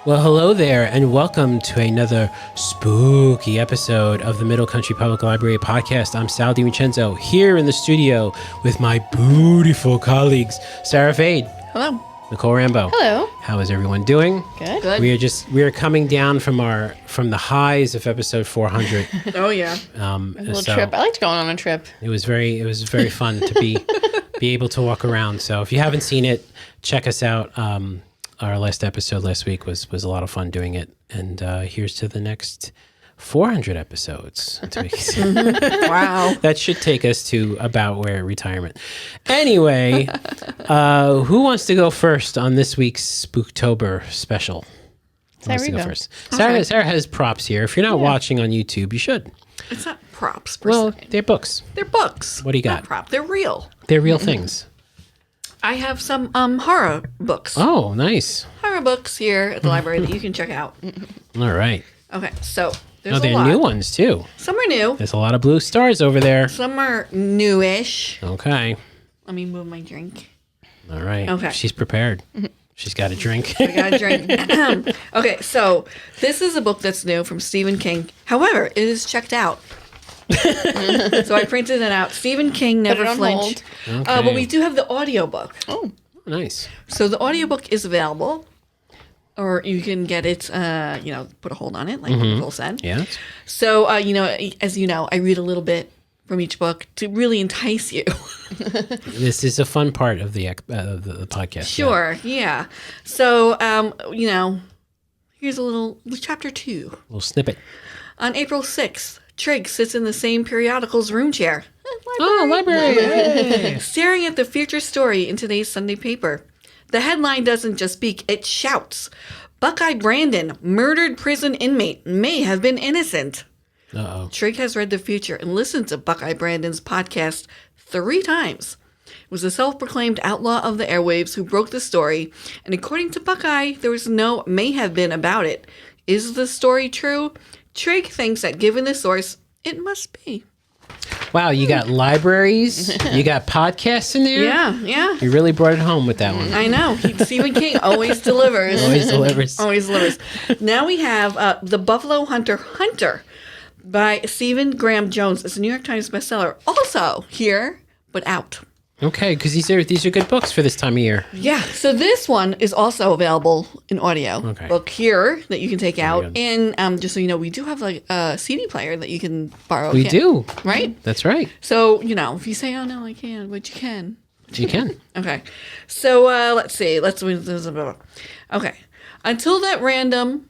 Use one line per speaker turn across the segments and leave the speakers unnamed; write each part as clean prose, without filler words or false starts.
Well, hello there, and welcome to another spooky episode of the Middle Country Public Library podcast. I'm Sal DiVincenzo, here in the studio with my beautiful colleagues, Sarah Fade.
Hello.
Nicole Rambo.
Hello.
How is everyone doing?
Good.
We are coming down from the highs of episode 400.
Oh yeah. A little trip. I liked going on a trip.
It was very fun to be able to walk around. So if you haven't seen it, check us out. Our last episode last week was a lot of fun doing it, and here's to the next 400 episodes.
Wow.
That should take us to about where retirement. Anyway, who wants to go first on this week's Spooktober special? Who wants to go first? Sarah has props here. If you're not watching on YouTube, you should.
It's not props per
Well,
se.
they're books.
They're books.
What do you got?
Not prop. They're real.
They're real things.
I have some horror books.
Oh, nice.
Horror books here at the library that you can check out.
All right.
Okay, so there's a
they're
lot.
new ones too.
Some are new.
There's a lot of blue stars over there.
Some are newish.
Okay.
Let me move my drink.
All right.
Okay.
She's prepared. She's got a drink.
I got a drink. Okay, so this is a book that's new from Stephen King. However, it is checked out. So I printed it out. Stephen King, Never Flinch.
Okay.
But we do have the audiobook.
Oh, nice.
So the audiobook is available, or you can get it, put a hold on it, like Nicole said.
Yeah.
So, as you know, I read a little bit from each book to really entice you.
This is a fun part of the podcast.
Sure, yeah. So, here's a little chapter 2.
A little snippet.
On April 6th, Trig sits in the same periodical's room chair.
Library. Yay.
Staring at the future story in today's Sunday paper. The headline doesn't just speak, it shouts. Buckeye Brandon, murdered prison inmate, may have been innocent.
Uh-oh.
Trig has read the future and listened to Buckeye Brandon's podcast 3 times. It was a self-proclaimed outlaw of the airwaves who broke the story, and according to Buckeye, there was no may have been about it. Is the story true? Trig thinks that given the source, it must be.
Wow, you got libraries, you got podcasts in there?
Yeah.
You really brought it home with that one.
I know. Stephen King always delivers. Always delivers. Now we have The Buffalo Hunter by Stephen Graham Jones. It's a New York Times bestseller. Also here, but out.
Okay, because these are good books for this time of year.
Yeah. So this one is also available in audio book here that you can take out. And just so you know, we do have like a CD player that you can borrow.
We do.
Right?
That's right.
So, if you say, oh, no, I can't, but you can.
You can.
Okay. So let's see. Okay. Until that random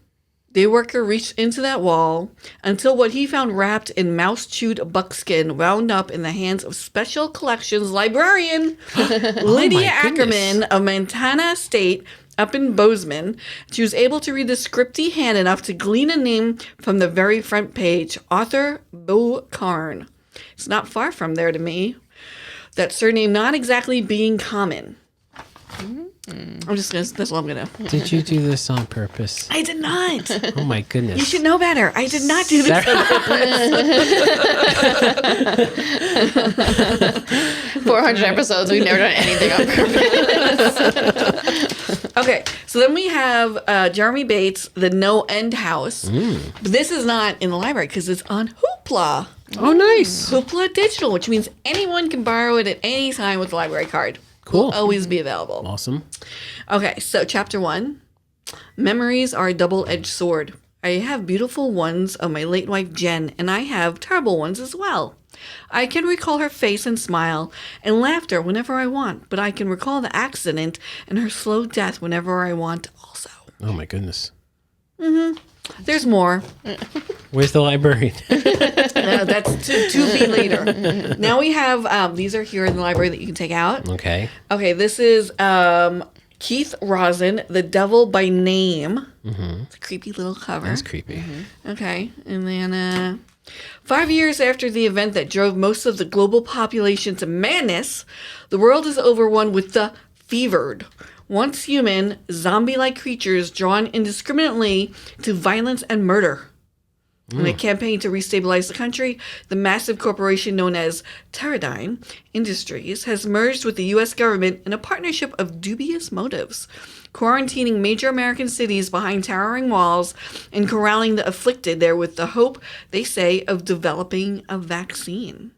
day worker reached into that wall, until what he found wrapped in mouse-chewed buckskin wound up in the hands of Special Collections librarian Lydia Ackerman of Montana State up in Bozeman. She was able to read the script he had enough to glean a name from the very front page, author Bo Karn. It's not far from there to me. That surname not exactly being common. That's what I'm going to.
Did you do this on purpose?
I did not.
Oh my goodness.
You should know better. I did not do this on purpose. 400 episodes, we've never done anything on purpose. Okay, so then we have Jeremy Bates, The No End House. But this is not in the library because it's on Hoopla.
Oh, nice.
Hoopla Digital, which means anyone can borrow it at any time with a library card.
Cool.
Will always be available.
Awesome.
Okay, so chapter 1. Memories are a double-edged sword. I have beautiful ones of my late wife Jen, and I have terrible ones as well. I can recall her face and smile and laughter whenever I want, but I can recall the accident and her slow death whenever I want also.
Oh my goodness.
There's more.
Where's the librarian?
That's to be later. Now we have, these are here in the library that you can take out.
Okay.
Okay, this is Keith Rosson, The Devil by Name. It's a creepy little cover.
That's creepy.
Okay, and then 5 years after the event that drove most of the global population to madness, the world is overrun with the fevered, once human, zombie-like creatures drawn indiscriminately to violence and murder. In a campaign to restabilize the country, the massive corporation known as Teradyne Industries has merged with the U.S. government in a partnership of dubious motives, quarantining major American cities behind towering walls and corralling the afflicted there with the hope, they say, of developing a vaccine.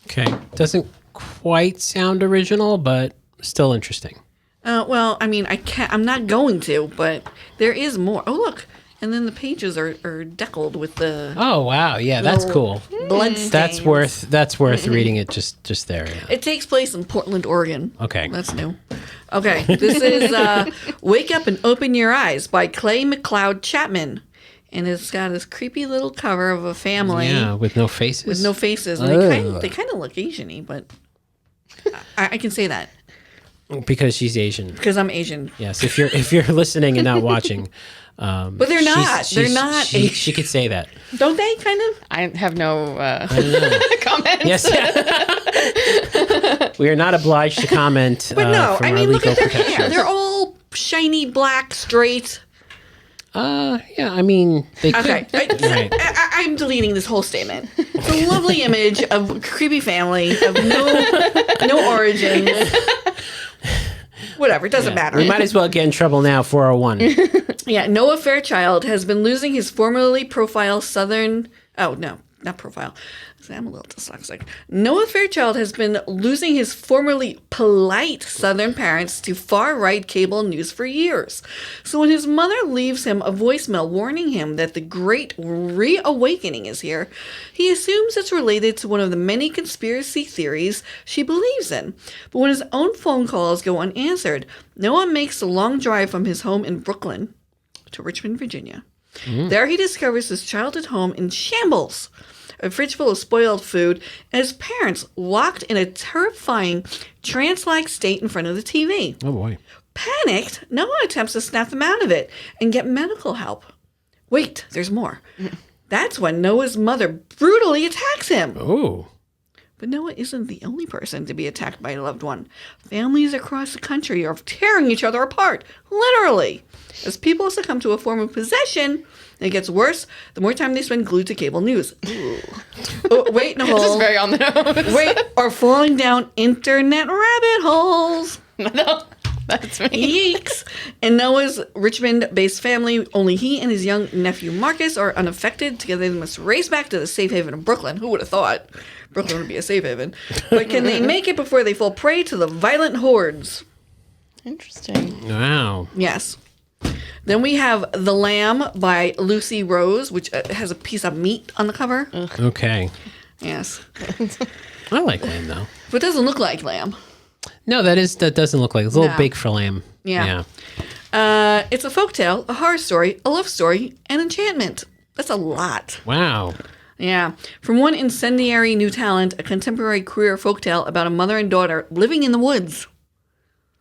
Okay. Doesn't quite sound original, but still interesting.
Well, I mean, I'm not going to, but there is more. Oh, look. And then the pages are deckled with the...
Oh, wow. Yeah, that's cool.
Blood stains.
That's worth reading it just there. Yeah.
It takes place in Portland, Oregon.
Okay.
That's new. Okay. This is Wake Up and Open Your Eyes by McLeod Chapman. And it's got this creepy little cover of a family.
Yeah, with no faces.
With no faces. And they kind of look Asian-y, but I can say that.
Because she's Asian.
Because I'm Asian.
Yes, if you're listening and not watching...
but they're not. They're not.
She could say that.
Don't they, kind of?
I have no comments.
Yes. We are not obliged to comment.
But no,
from
I
our
mean, look
legal
at their
protections.
hair. They're all shiny, black, straight.
Yeah, I mean, they could.
Okay. I'm deleting this whole statement. It's a lovely image of a creepy family of no origins. Whatever, it doesn't matter.
We might as well get in trouble now, 401.
Yeah, Noah Fairchild has been losing his formerly profile Southern... Oh, no, not profile. I'm a little dyslexic. Noah Fairchild has been losing his formerly polite Southern parents to far-right cable news for years. So when his mother leaves him a voicemail warning him that the great reawakening is here, he assumes it's related to one of the many conspiracy theories she believes in. But when his own phone calls go unanswered, Noah makes the long drive from his home in Brooklyn to Richmond, Virginia. There he discovers his childhood home in shambles, a fridge full of spoiled food, and his parents locked in a terrifying trance-like state in front of the TV.
Oh, boy.
Panicked, Noah attempts to snap them out of it and get medical help. Wait, there's more. That's when Noah's mother brutally attacks him.
Oh.
But Noah isn't the only person to be attacked by a loved one. Families across the country are tearing each other apart, literally. As people succumb to a form of possession, it gets worse the more time they spend glued to cable news. Oh, wait, no.
This is very on the nose.
Wait, or falling down internet rabbit holes.
No, that's me.
Yeeks. In Noah's Richmond-based family, only he and his young nephew Marcus are unaffected. Together they must race back to the safe haven of Brooklyn. Who would have thought Brooklyn would be a safe haven? But can they make it before they fall prey to the violent hordes?
Interesting.
Wow.
Yes. Then we have The Lamb by Lucy Rose, which has a piece of meat on the cover.
Okay.
Yes.
I like lamb, though.
But it doesn't look like lamb.
No, that doesn't look like. It's a little
No.
big for lamb.
Yeah. It's a folktale, a horror story, a love story, and enchantment. That's a lot.
Wow.
Yeah. From one incendiary new talent, a contemporary queer folktale about a mother and daughter living in the woods.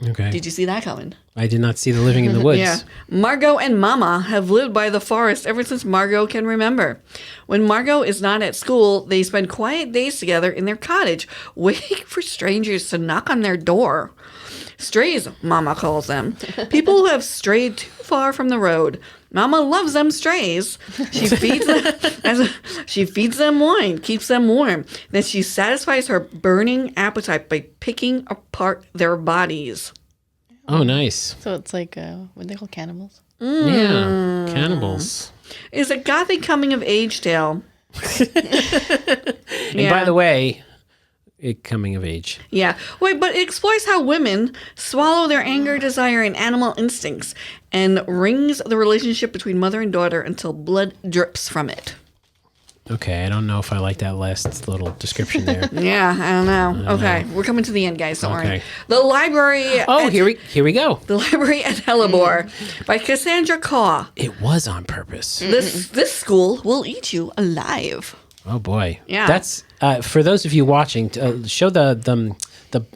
Okay.
Did you see that coming?
I did not see the living in the woods.
Yeah. Margot and Mama have lived by the forest ever since Margot can remember. When Margot is not at school, they spend quiet days together in their cottage, waiting for strangers to knock on their door. Strays, Mama calls them. People who have strayed too far from the road. Mama loves them strays. She feeds them wine, keeps them warm. Then she satisfies her burning appetite by picking apart their bodies.
Oh, nice.
So it's like, what they call cannibals?
Yeah. Cannibals.
It's a gothic coming-of-age tale.
And by the way, coming of age.
Yeah. Wait, but it explores how women swallow their anger, desire, and animal instincts and wrings the relationship between mother and daughter until blood drips from it.
Okay, I don't know if I like that last little description there.
Yeah, I don't know. Okay, we're coming to the end, guys. Don't worry.
Okay.
The library.
Oh, here we go.
The Library at Hellebore by Cassandra Carr.
It was on purpose.
This school will eat you alive.
Oh boy.
Yeah.
That's for those of you watching. Show the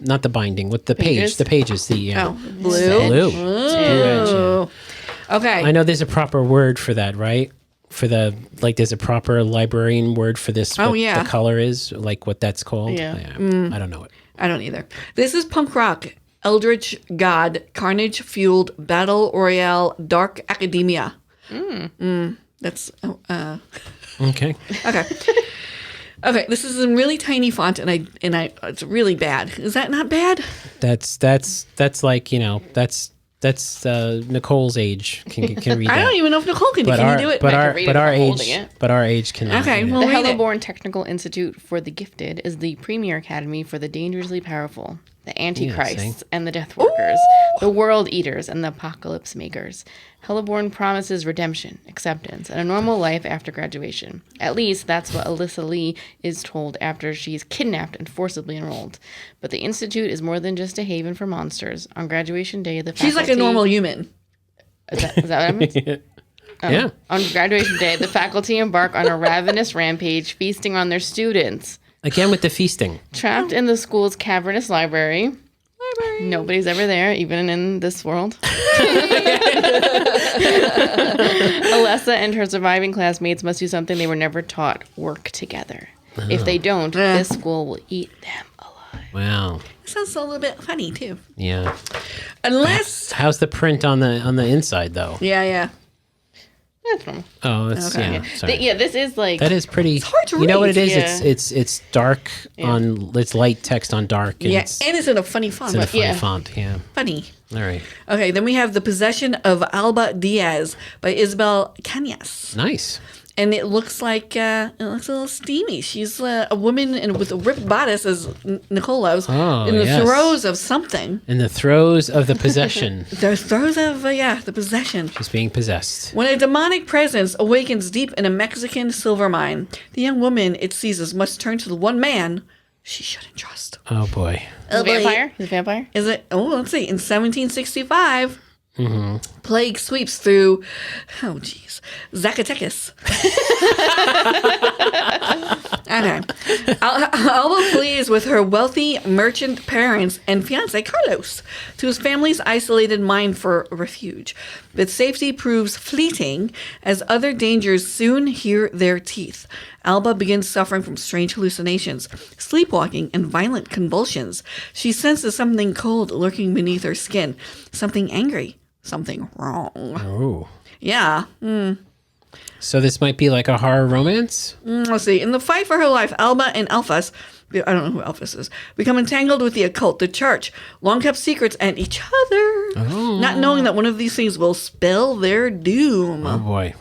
not the binding with the
Pages?
page. The pages. The
Blue.
Blue. It's blue edge, yeah.
Okay.
I know there's a proper word for that, right? For the there's a proper librarian word for this.
Oh,
what
yeah.
the color is like what that's called.
Yeah.
I don't know it.
I don't either. This is punk rock, Eldritch God, Carnage Fueled Battle Royale, Dark Academia. That's
Okay.
Okay. Okay, this is in really tiny font, and I it's really bad. Is that not bad?
That's like, that's Nicole's age can read that.
I don't even know if Nicole can. Can you do it?
But
I can read it
our
without holding
age,
it.
but our age cannot.
Okay,
read it.
well,
The
read it.
Hellebore Technical Institute for the Gifted is the premier academy for the dangerously powerful, the Antichrists and the Death Workers, the World Eaters and the Apocalypse Makers. Hellebore promises redemption, acceptance, and a normal life after graduation. At least that's what Alyssa Lee is told after she's kidnapped and forcibly enrolled. But the Institute is more than just a haven for monsters. On graduation day, the faculty...
She's like a normal human.
Is that what I meant?
Yeah.
On graduation day, the faculty embark on a ravenous rampage, feasting on their students.
Again with the feasting.
Trapped in the school's cavernous library. Nobody's ever there, even in this world. Alessa and her surviving classmates must do something they were never taught: work together. If they don't, this school will eat them alive.
Wow.
Sounds a little bit funny too.
Yeah.
Unless,
How's the print on the inside though?
yeah.
That's normal.
Oh, that's
Okay.
yeah. Sorry.
Yeah, this is like...
That is pretty.
It's hard to
You know what it
read.
is?
Yeah.
It's dark on. It's light text on dark. And
Yeah,
It's,
and it's in a funny font.
it's in a funny
yeah.
font. Yeah.
Funny.
All right.
Okay, then we have The Possession of Alba Diaz by Isabel Cañas.
Nice.
And it looks like it looks a little steamy. She's a woman with a ripped bodice, as Nicole loves,
Oh,
in the
yes.
throes of something.
In the throes of the possession.
The throes of the possession.
She's being possessed.
When a demonic presence awakens deep in a Mexican silver mine, the young woman it seizes must turn to the one man she shouldn't trust.
Oh boy.
Is it vampire? Is it vampire?
Is it? Oh, let's see. In 1765, plague sweeps through. Oh, geez, Zacatecas. Okay. Alba flees with her wealthy merchant parents and fiance Carlos to his family's isolated mine for refuge. But safety proves fleeting as other dangers soon hear their teeth. Alba begins suffering from strange hallucinations, sleepwalking, and violent convulsions. She senses something cold lurking beneath her skin, something angry, something wrong.
Oh.
Yeah.
So this might be like a horror romance?
Let's see. In the fight for her life, Alba and Alphas, I don't know who Alphas is, become entangled with the occult, the church, long-kept secrets, and each other, not knowing that one of these things will spell their doom.
Oh boy.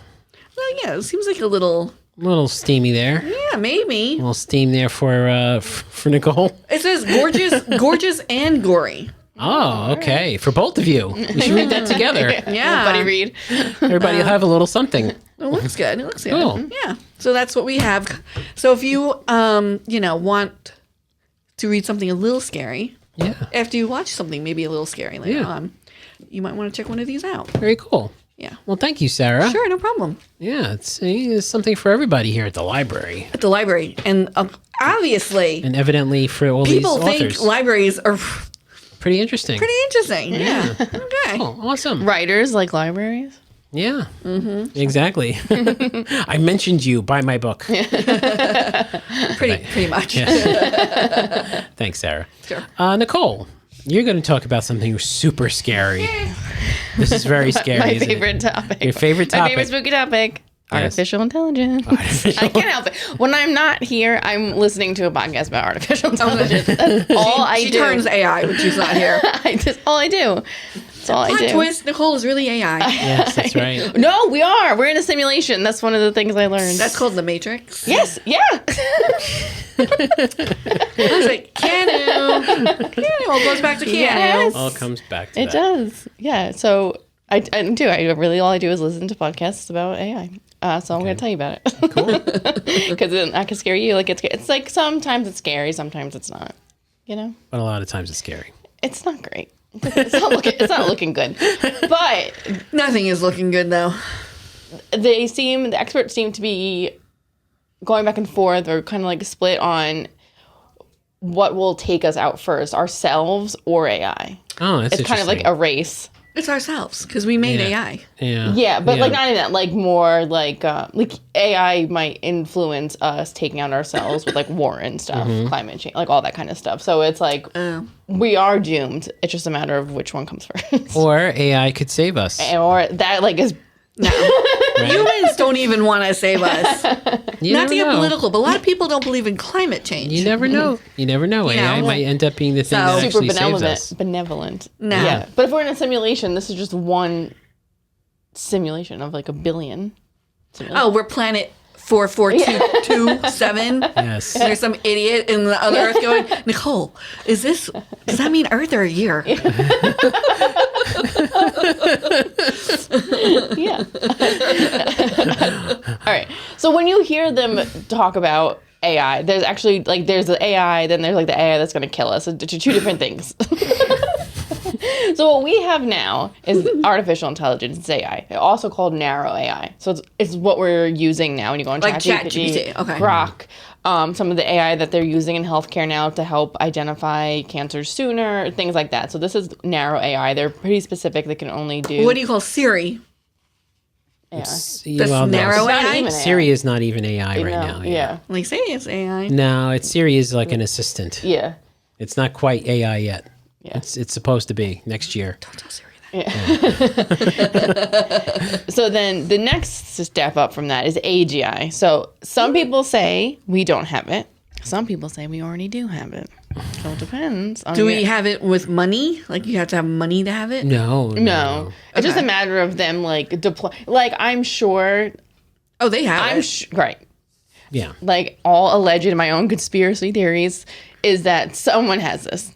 Well, yeah, it seems like a little...
A little steamy there.
Yeah, maybe.
A little steam there for Nicole.
It says gorgeous and gory.
Oh, okay. For both of you. We should read that together.
Yeah.
Buddy read.
Uh,
Everybody will have a little something.
It looks good. It looks good.
Cool.
Yeah. So that's what we have. So if you, want to read something a little scary,
Yeah.
after you watch something maybe a little scary later
Yeah.
on, you might want to check one of these out.
Very cool.
Yeah.
Well, thank you, Sarah.
Sure, no problem.
Yeah, it's something for everybody here at the library.
At the library. And obviously,
And evidently for all
people
these
think
authors.
libraries are
Pretty interesting.
pretty interesting. Yeah. Okay.
Oh, awesome.
Writers like libraries.
Yeah. Exactly. I mentioned you by my book.
Pretty much.
Thanks, Sarah.
Sure.
Nicole, you're going to talk about something super scary. This is very scary.
My
isn't it?
favorite topic.
Your favorite
My
topic.
favorite spooky topic.
Yes.
Artificial intelligence. I can't help it. When I'm not here, I'm listening to a podcast about artificial intelligence. That's all I
She
do.
turns AI when she's not here.
That's all I do. That's all I
Plot
do.
twist, Nicole is really AI.
Yes, that's right.
No, we are. We're in a simulation. That's one of the things I learned.
That's called The Matrix.
yes. Yeah.
I was like, Keanu. Keanu all goes back to Keanu.
Yes.
All comes back to
It
that.
does. Yeah. So I do. All I do is listen to podcasts about AI. So I'm going to tell you about it.
Cool.
Because then I can scare you. It's like sometimes it's scary, sometimes it's not. You know,
But a lot of times it's scary.
it's not great. It's not looking good. But
Nothing is looking good though.
the experts seem to be going back and forth or kind of like split on what will take us out first, ourselves or AI.
Oh, that's
It's kind of like a race.
It's ourselves because we made
Yeah.
AI.
Yeah.
Yeah, but like not even that. Like more like AI might influence us taking out ourselves with like war and stuff, climate change, like all that kind of stuff. So it's like we are doomed. It's just a matter of which one comes first,
Or AI could save us.
or that like is
No. Humans don't even want to save us. Not to get
know.
political, but a lot of people don't believe in climate change.
You never know. You never know. AI might end up being the thing that
Super
actually saves us.
benevolent.
No.
Yeah. But if we're in a simulation, this is just one simulation of like a billion.
Oh, we're planet 44227.
Yes.
And there's some idiot in the other Earth going, Nicole, does that mean Earth or a year?
Yeah. All right. So when you hear them talk about AI, there's actually there's the AI, then there's the AI that's going to kill us. So two different things. So what we have now is artificial intelligence, it's AI, also called narrow AI. So it's what we're using now when you go on ChatGPT, Grok, some of the AI that they're using in healthcare now to help identify cancer sooner, things like that. So this is narrow AI. They're pretty specific. They can only do...
What do you call Siri?
Yeah.
Narrow AI?
Siri is not even AI right now.
Yeah.
Like, say it's AI.
No, Siri is like an assistant.
Yeah.
It's not quite AI yet.
Yeah.
It's supposed to be next year.
Don't tell Siri that.
Yeah. So then the next step up from that is AGI. So some people say we don't have it. Some people say we already do have it. So it depends.
Do we have it with money? Like you have to have money to have it?
No.
It's just a matter of them deploy. I'm sure.
Oh, they have it.
Right.
Yeah.
All alleged in my own conspiracy theories is that someone has this.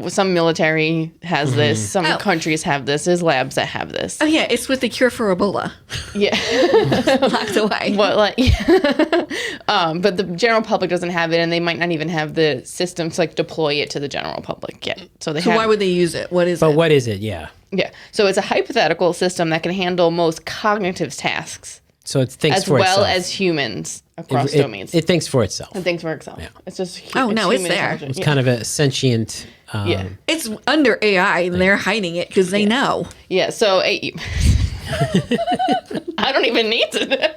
Some military has this. Some countries have this. There's labs that have this.
Oh, yeah. It's with the cure for Ebola.
Yeah.
Locked away.
But but the general public doesn't have it, and they might not even have the system to deploy it to the general public yet. So
why would they use it? What is it?
But what is it? Yeah.
Yeah. So it's a hypothetical system that can handle most cognitive tasks.
So it thinks
as
for itself.
As well as humans across domains.
It thinks for itself.
It thinks for itself. Yeah. It's just
it's there.
It's kind of a sentient...
It's under AI, and they're hiding it because they know.
Yeah, so... I don't even need to...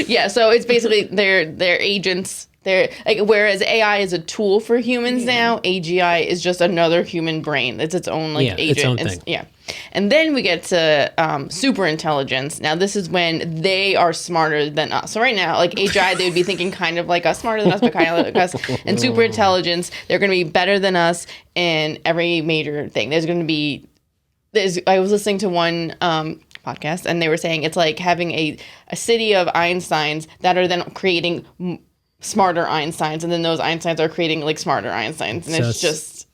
Yeah, so it's basically they're agents... They're whereas AI is a tool for humans now, AGI is just another human brain. It's its own agent.
Its own thing.
And then we get to superintelligence. Now this is when they are smarter than us. So right now, AGI, they would be thinking kind of like us, smarter than us, but kind of like us. And superintelligence, they're going to be better than us in every major thing. I was listening to one podcast, and they were saying it's like having a city of Einsteins that are then creating smarter Einsteins, and then those Einsteins are creating smarter Einsteins, and so it's just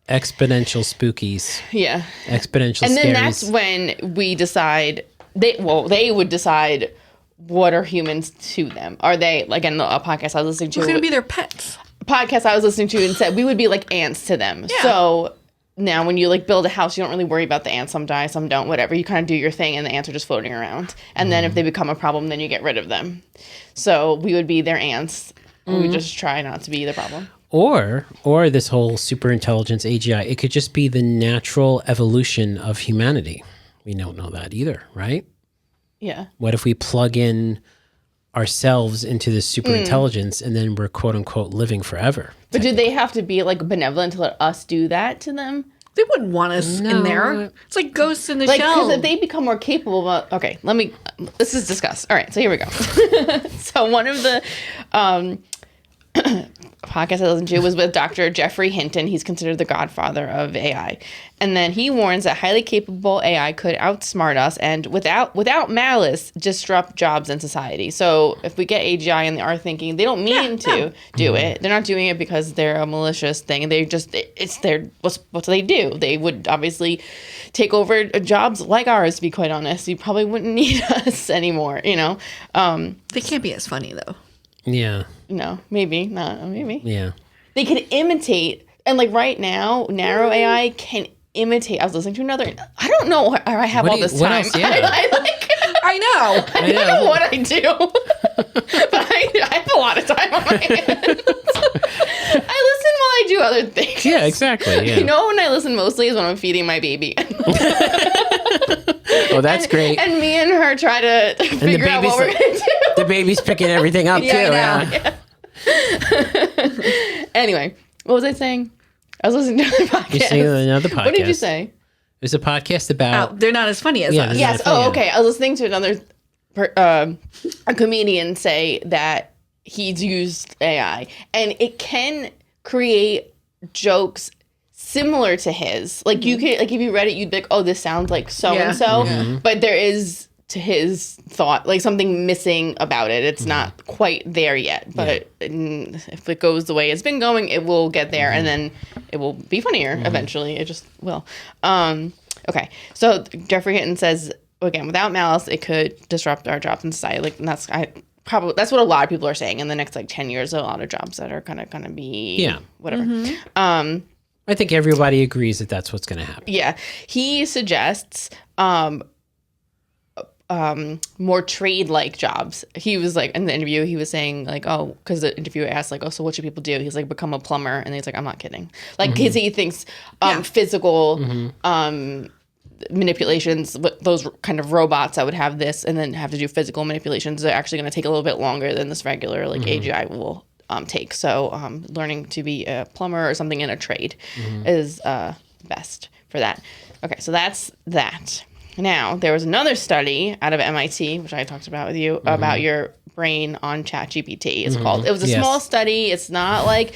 exponential spookies.
Yeah,
exponential.
And then
scaries.
that's when we decide. They would decide what are humans to them. Are they in a podcast I was listening to?
We're gonna be their pets.
A podcast I was listening to and said we would be like ants to them. Yeah. So now when you build a house, you don't really worry about the ants. Some die, some don't. Whatever. You kind of do your thing, and the ants are just floating around. And then if they become a problem, then you get rid of them. So we would be their ants. We would just try not to be the problem.
Or this whole superintelligence AGI, it could just be the natural evolution of humanity. We don't know that either, right?
Yeah.
What if we plug in ourselves into this superintelligence and then we're quote unquote living forever?
But do they have to be benevolent to let us do that to them?
They wouldn't want us in there. It's like ghosts in the shell.
Because if they become more capable okay, this is discussed. All right, so here we go. So one of the podcast I listened to was with Dr. Jeffrey Hinton. He's considered the godfather of AI. And then he warns that highly capable AI could outsmart us and without malice disrupt jobs in society. So if we get AGI and they are thinking, they don't mean to do it. They're not doing it because they're a malicious thing. They just, what do they do? They would obviously take over jobs like ours, to be quite honest. You probably wouldn't need us anymore, They
can't be as funny, though.
Yeah.
No, maybe not. Maybe.
Yeah.
They could imitate, and right now, narrow AI can imitate. I was listening to another. I don't know why I have all this time.
Else? Yeah.
I know.
I don't know what I do, but I have a lot of time on my hands. I listen while I do other things.
Yeah, exactly. Yeah.
When I listen mostly is when I'm feeding my baby.
Oh, that's great.
And me and her try to figure out what we're going to do.
The baby's picking everything up, too. Yeah.
Anyway, what was I saying? I was listening to another podcast.
You're saying another podcast.
What did you say?
There's a podcast about...
they're not as funny as us.
Yes. Oh, okay. I was listening to another a comedian say that he's used AI, and it can create jokes similar to his. Like you could, like if you read it, you'd be like, "Oh, this sounds like so and so," but there is to his thought like something missing about it. It's not quite there yet, but if it goes the way it's been going, it will get there, and then it will be funnier eventually. It just will. Okay, so Jeffrey Hinton says, again, without malice, it could disrupt our jobs in society. Like, and that's what a lot of people are saying. In the next 10 years, a lot of jobs that are kind of going to be whatever.
I think everybody agrees that that's what's going to happen.
Yeah, he suggests more trade-like jobs. He was like, in the interview, he was saying like, oh, because the interviewer asked like, oh, so what should people do? He's like, become a plumber, and he's like, I'm not kidding. Like, because he thinks physical manipulations, those kind of robots that would have this and then have to do physical manipulations, are actually going to take a little bit longer than this regular AGI will take. So learning to be a plumber or something in a trade is best for that. Okay, so that's that. Now, there was another study out of MIT, which I talked about with you, about your brain on ChatGPT. It's called. It was a small study. It's not like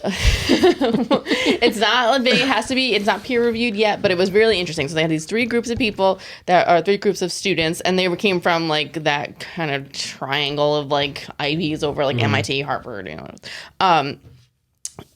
it's not big. It has to be. It's not peer reviewed yet, but it was really interesting. So they had these 3 groups of people that are 3 groups of students, and they came from like that kind of triangle of like Ivies over like MIT, Harvard,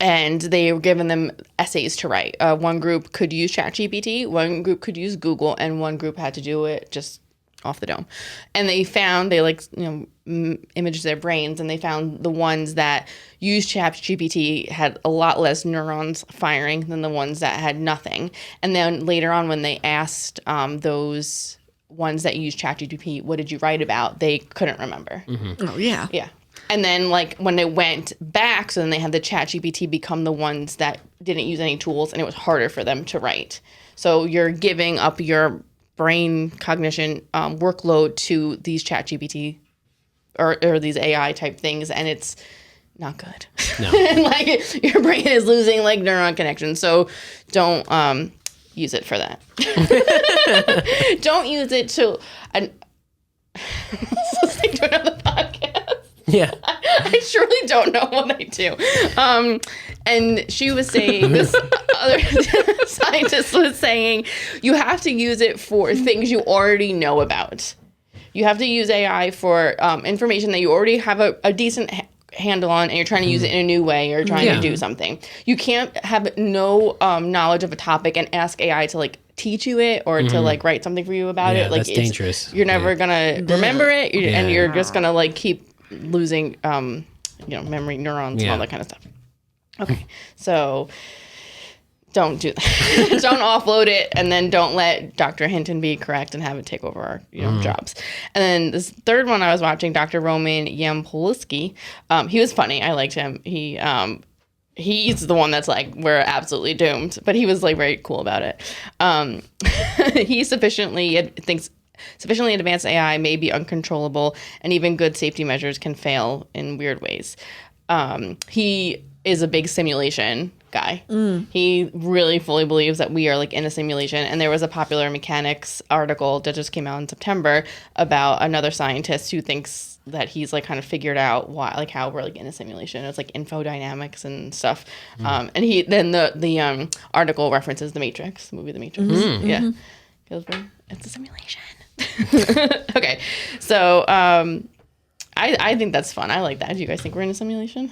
and they were given them essays to write. One group could use ChatGPT, one group could use Google, and one group had to do it just off the dome. And they found, imaged their brains, and they found the ones that used ChatGPT had a lot less neurons firing than the ones that had nothing. And then later on, when they asked those ones that used ChatGPT, what did you write about? They couldn't remember.
Oh, yeah.
Yeah. And then, when they went back, so then they had the ChatGPT become the ones that didn't use any tools, and it was harder for them to write. So you're giving up your brain cognition workload to these ChatGPT or these AI type things, and it's not good. No. And, your brain is losing, neuron connections. So don't use it for that. Don't use it to... Let's take to another podcast.
Yeah.
I surely don't know what I do. And she was saying, this other scientist was saying, you have to use it for things you already know about. You have to use AI for information that you already have a decent handle on, and you're trying to use it in a new way, or trying to do something. You can't have no knowledge of a topic and ask AI to teach you it, or to write something for you about it.
That's dangerous.
You're never gonna remember it, and you're just gonna keep losing memory, neurons, and all that kind of stuff. Okay, so don't do that. Don't offload it, and then don't let Dr. Hinton be correct and have it take over our jobs. And then this third one I was watching, Dr. Roman Yampolsky. He was funny. I liked him. He's the one that's we're absolutely doomed, but he was very cool about it. He thinks sufficiently advanced AI may be uncontrollable, and even good safety measures can fail in weird ways. He is a big simulation guy. He really fully believes that we are in a simulation. And there was a Popular Mechanics article that just came out in September about another scientist who thinks that he's kind of figured out why, how we're in a simulation. It's infodynamics and stuff. And the article references The Matrix, the movie The Matrix. Yeah. It's a simulation. Okay. So I think that's fun. I like that. Do you guys think we're in a simulation?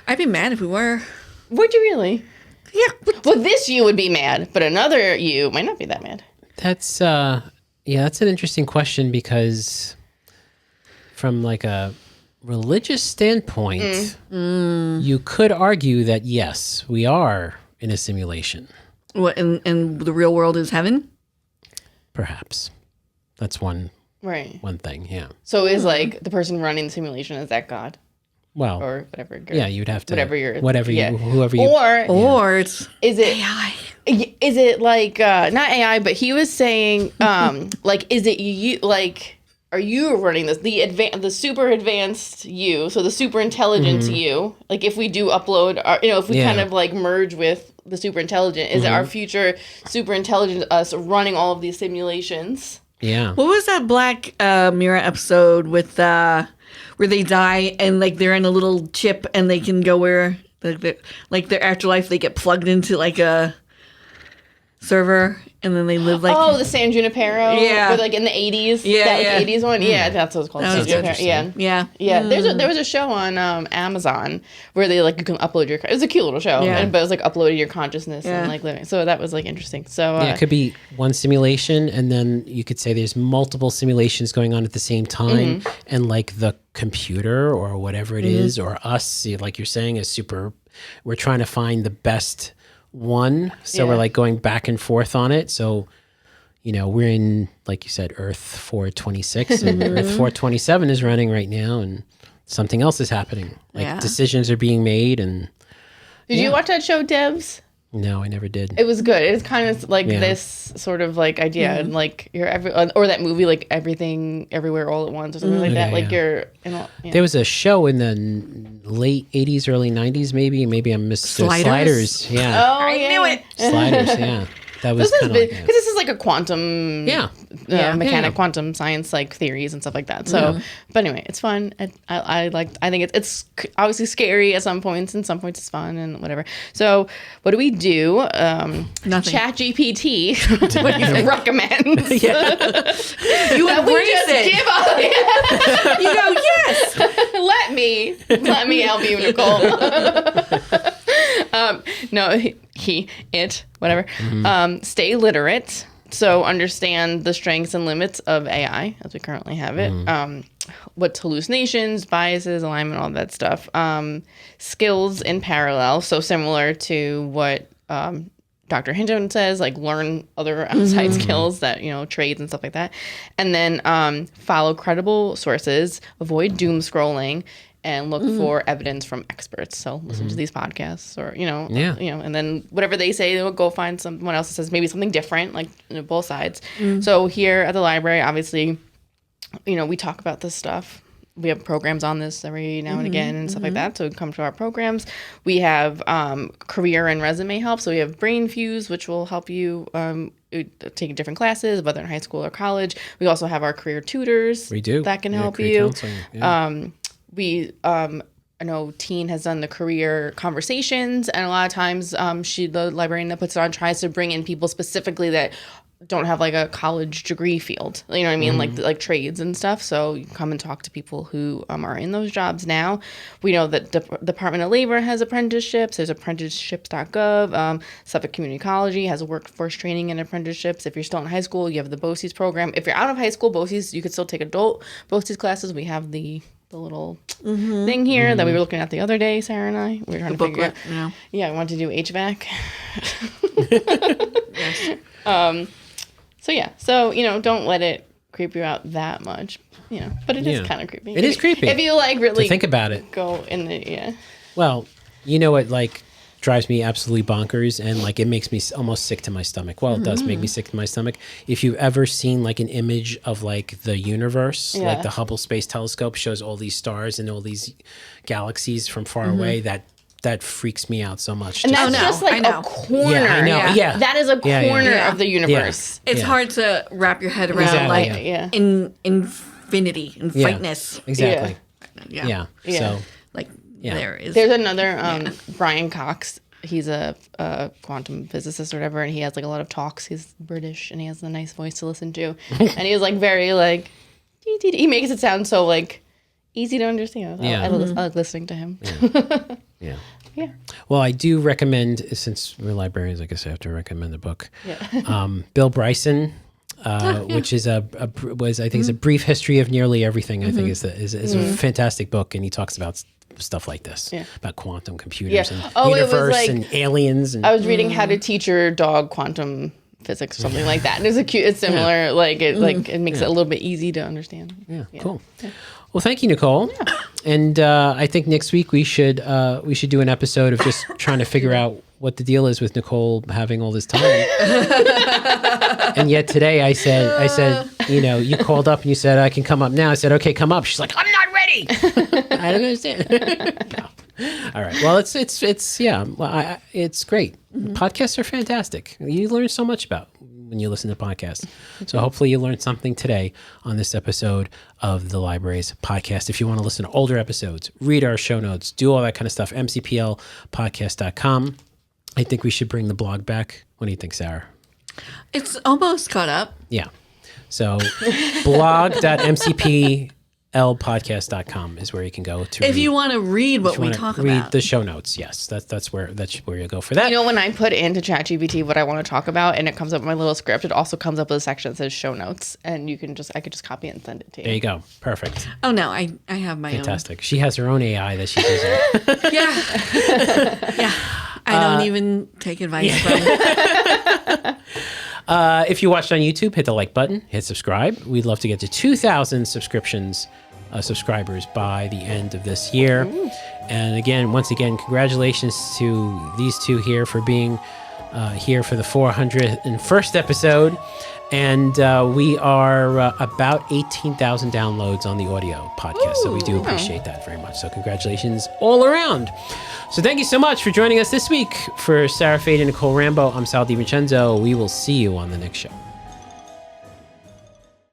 I'd be mad if we were.
Would you really?
Yeah.
Well, this you would be mad, but another you might not be that mad.
That's that's an interesting question, because from a religious standpoint, you could argue that yes, we are in a simulation.
What, and the real world is heaven?
Perhaps. That's one
One
thing, yeah.
So is the person running the simulation, is that God?
Well,
or whatever.
Yeah, you'd have to whoever you.
Or is it
AI?
Is it not AI? But he was saying, is it you? Are you running this? The super advanced you, so the super intelligence you. If we do upload, if we kind of merge with the super intelligent, is it our future super intelligent us running all of these simulations?
Yeah.
What was that Black Mirror episode with where they die and like they're in a little chip and they can go where like their afterlife, they get plugged into like a server and then they live like
the San Junipero, with, like in the 80s, that 80s one, that's what it's called.
That was
San Junipero. Yeah. There was a show on Amazon where they like you can upload your. It was a cute little show, but it was like uploaded your consciousness and like living. So that was like interesting. So
it could be one simulation, and then you could say there's multiple simulations going on at the same time, and like the computer or whatever it is, or us, like you're saying, is super. We're trying to find the best one, so we're like going back and forth on it. So we're in, like you said, Earth 426 and Earth 427 is running right now, and something else is happening, like decisions are being made. And
did you watch that show Devs?
No, I never did.
It was good. It's kind of like this sort of like idea, and like you're or that movie, like Everything Everywhere All at Once or something like that. Like you're
There was a show in the late 80s, early 90s, maybe I missed Sliders. Yeah.
Oh,
I knew it.
Sliders, yeah. That was kind of like
because this is like a quantum mechanic, quantum science like theories and stuff like that. So, but anyway, it's fun. I think it's obviously scary at some points, and some points it's fun and whatever. So, what do we do?
Nothing.
ChatGPT what you recommend?
You embrace it.
Give up.
You go, yes.
Let me help you, Nicole. No, whatever. Stay literate. So understand the strengths and limits of AI as we currently have it. What's hallucinations, biases, alignment, all that stuff. Skills in parallel. So similar to what Dr. Hinton says, like learn other outside skills that, trades and stuff like that. And then follow credible sources, avoid doom scrolling, and look for evidence from experts. So listen to these podcasts or, and then whatever they say, they'll go find someone else that says maybe something different, like both sides. So here at the library, obviously, we talk about this stuff. We have programs on this every now and again and stuff like that. So come to our programs. We have career and resume help. So we have Brain Fuse, which will help you take different classes, whether in high school or college. We also have our career tutors.
We do.
That can help
you.
I know Teen has done the career conversations, and a lot of times the librarian that puts it on tries to bring in people specifically that don't have like a college degree field, you know what I mean, like trades and stuff. So you come and talk to people who are in those jobs now. We know that the Department of Labor has apprenticeships. There's apprenticeships.gov. Suffolk Community College has workforce training and apprenticeships. If you're still in high school, you have the BOCES program. If you're out of high school, BOCES, you could still take adult BOCES classes. We have the little thing here that we were looking at the other day, Sarah and I. We were trying to figure out. Yeah, we wanted to do HVAC. Yes. So don't let it creep you out that much, but it is kind of creepy.
It is creepy.
If you like really
to think about it.
Go in the,
Well, what like drives me absolutely bonkers and like it makes me almost sick to my stomach. Well, it does make me sick to my stomach. If you've ever seen like an image of like the universe, like the Hubble Space Telescope shows all these stars and all these galaxies from far away, that freaks me out so much.
And that's just like a corner.
Yeah, I know. Yeah.
That is a corner of the universe.
It's hard to wrap your head around in infinity, infiniteness.
Exactly. Yeah. So
like there's
another Brian Cox. He's a quantum physicist or whatever, and he has like a lot of talks. He's British and he has a nice voice to listen to. And he's like very like he makes it sound so like easy to understand. I like listening to him. Yeah.
Well, I do recommend, since we're librarians, I guess I have to recommend the book. Bill Bryson, which is I think is a brief history of nearly everything. I think is a fantastic book, and he talks about stuff like this about quantum computers and universe and aliens. And
I was reading How to Teach Your Dog Quantum Physics or something like that, and it's similar. Like it makes it a little bit easy to understand.
Yeah. Cool. Yeah. Well, thank you, Nicole. Yeah. And I think next week we should do an episode of just trying to figure out what the deal is with Nicole having all this time. And yet today I said, you called up and you said, I can come up now. I said, okay, come up. She's like, I'm not ready. I don't understand. No. All right. Well, it's great. Podcasts are fantastic. You learn so much about when you listen to podcasts. So hopefully you learned something today on this episode of the Libraries podcast. If you want to listen to older episodes, read our show notes, do all that kind of stuff, mcplpodcast.com. I think we should bring the blog back. What do you think, Sarah?
It's almost caught up.
Yeah. So blog.mcplpodcast.com is where you can go to
if you want to read what we talk
read
about.
The show notes. Yes, that's where you go for that.
You know, when I put into ChatGPT what I want to talk about and it comes up with my little script, it also comes up with a section that says show notes, and I could just copy it and send it to you.
There you go. Perfect.
Oh no, I have my
Fantastic. She has her own AI that she's using.
Yeah. Yeah. I don't even take advice from.
If you watched on YouTube, hit the like button, hit subscribe. We'd love to get to 2,000 subscriptions, subscribers by the end of this year. Ooh. And again, once again, congratulations to these two here for being here for the 401st episode. And we are about 18,000 downloads on the audio podcast. Ooh. So we do appreciate that very much. So congratulations all around. So thank you so much for joining us this week. For Sarah Fade and Nicole Rambo, I'm Sal DiVincenzo. We will see you on the next show.